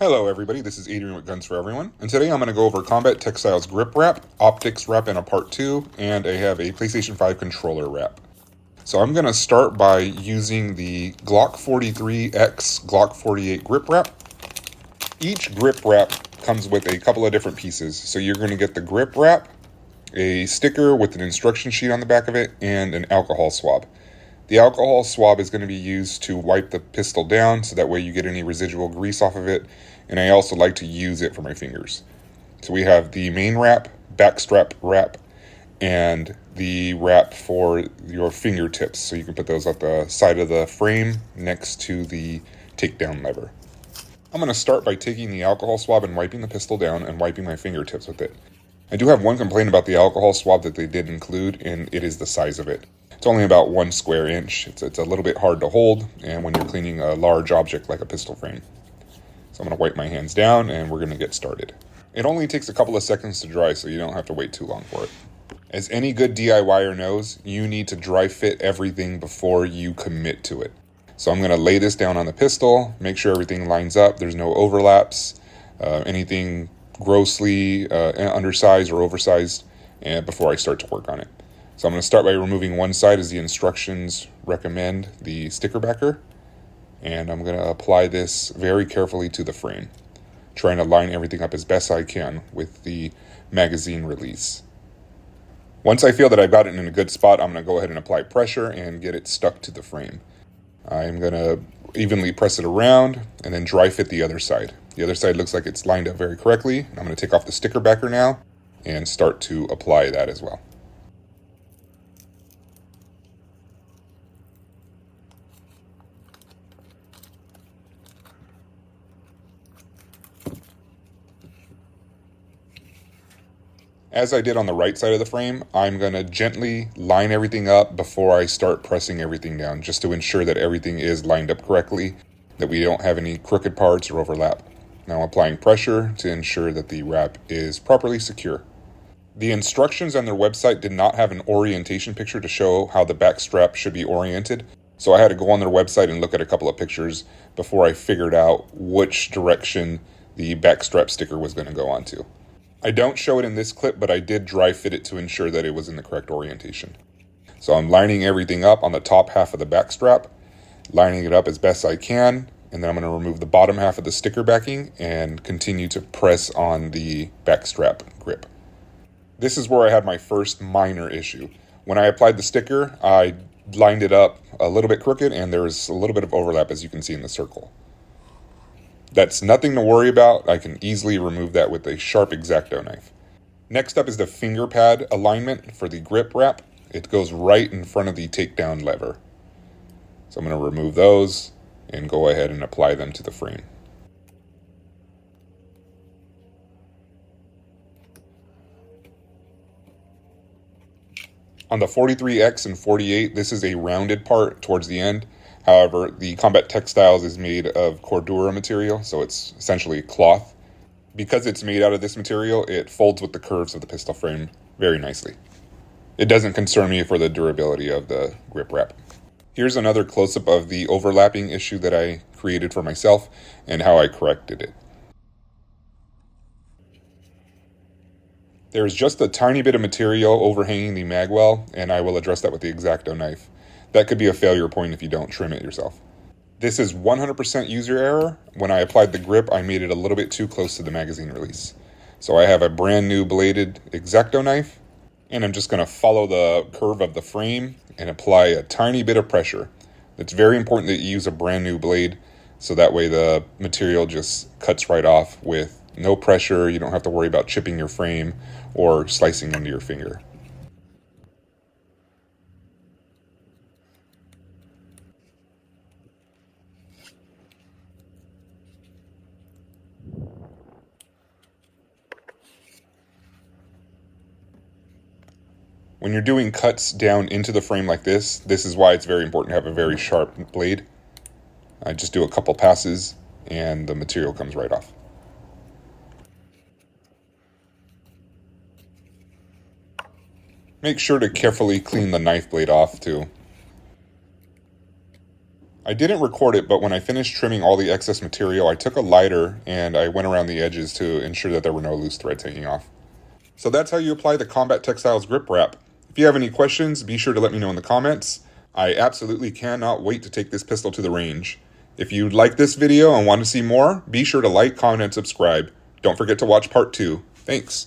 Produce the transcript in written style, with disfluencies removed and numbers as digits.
Hello everybody, this is Adrian with Guns for Everyone, and today I'm going to go over Combat Textiles grip wrap, optics wrap in a part 2, and I have a PlayStation 5 controller wrap. So I'm going to start by using the Glock 43X Glock 48 grip wrap. Each grip wrap comes with a couple of different pieces, so you're going to get the grip wrap, a sticker with an instruction sheet on the back of it, and an alcohol swab. The alcohol swab is going to be used to wipe the pistol down so that way you get any residual grease off of it, and I also like to use it for my fingers. So we have the main wrap, backstrap wrap, and the wrap for your fingertips, so you can put those at the side of the frame next to the takedown lever. I'm going to start by taking the alcohol swab and wiping the pistol down and wiping my fingertips with it. I do have one complaint about the alcohol swab that they did include, and it is the size of it. It's only about 1 square inch. It's a little bit hard to hold, and when you're cleaning a large object like a pistol frame. So I'm going to wipe my hands down, and we're going to get started. It only takes a couple of seconds to dry, so you don't have to wait too long for it. As any good DIYer knows, you need to dry fit everything before you commit to it. So I'm going to lay this down on the pistol, make sure everything lines up, there's no overlaps, anything grossly undersized or oversized, and before I start to work on it. So I'm going to start by removing one side as the instructions recommend, the sticker backer, and I'm going to apply this very carefully to the frame, trying to line everything up as best I can with the magazine release. Once I feel that I've got it in a good spot, I'm going to go ahead and apply pressure and get it stuck to the frame. I'm going to evenly press it around and then dry fit the other side. The other side looks like it's lined up very correctly. I'm going to take off the sticker backer now and start to apply that as well. As I did on the right side of the frame, I'm going to gently line everything up before I start pressing everything down, just to ensure that everything is lined up correctly, that we don't have any crooked parts or overlap. Now I'm applying pressure to ensure that the wrap is properly secure. The instructions on their website did not have an orientation picture to show how the back strap should be oriented, so I had to go on their website and look at a couple of pictures before I figured out which direction the back strap sticker was going to go onto. I don't show it in this clip, but I did dry fit it to ensure that it was in the correct orientation. So I'm lining everything up on the top half of the back strap, lining it up as best I can, and then I'm going to remove the bottom half of the sticker backing and continue to press on the back strap grip. This is where I had my first minor issue. When I applied the sticker, I lined it up a little bit crooked, and there's a little bit of overlap, as you can see in the circle. That's nothing to worry about. I can easily remove that with a sharp X-Acto knife. Next up is the finger pad alignment for the grip wrap. It goes right in front of the takedown lever. So I'm going to remove those and go ahead and apply them to the frame. On the 43X and 48, this is a rounded part towards the end. However, the Combat Textiles is made of Cordura material, so it's essentially cloth. Because it's made out of this material, it folds with the curves of the pistol frame very nicely. It doesn't concern me for the durability of the grip wrap. Here's another close-up of the overlapping issue that I created for myself and how I corrected it. There's just a tiny bit of material overhanging the mag well, and I will address that with the X-Acto knife. That could be a failure point if you don't trim it yourself. This is 100% user error. When I applied the grip, I made it a little bit too close to the magazine release. So I have a brand new bladed X-Acto knife, and I'm just going to follow the curve of the frame and apply a tiny bit of pressure. It's very important that you use a brand new blade, so that way the material just cuts right off with no pressure. You don't have to worry about chipping your frame or slicing into your finger. When you're doing cuts down into the frame like this is why it's very important to have a very sharp blade. I just do a couple passes and the material comes right off. Make sure to carefully clean the knife blade off too. I didn't record it, but when I finished trimming all the excess material, I took a lighter and I went around the edges to ensure that there were no loose threads hanging off. So that's how you apply the Combat Textiles grip wrap. If you have any questions, be sure to let me know in the comments. I absolutely cannot wait to take this pistol to the range. If you like this video and want to see more, be sure to like, comment, and subscribe. Don't forget to watch part 2. Thanks.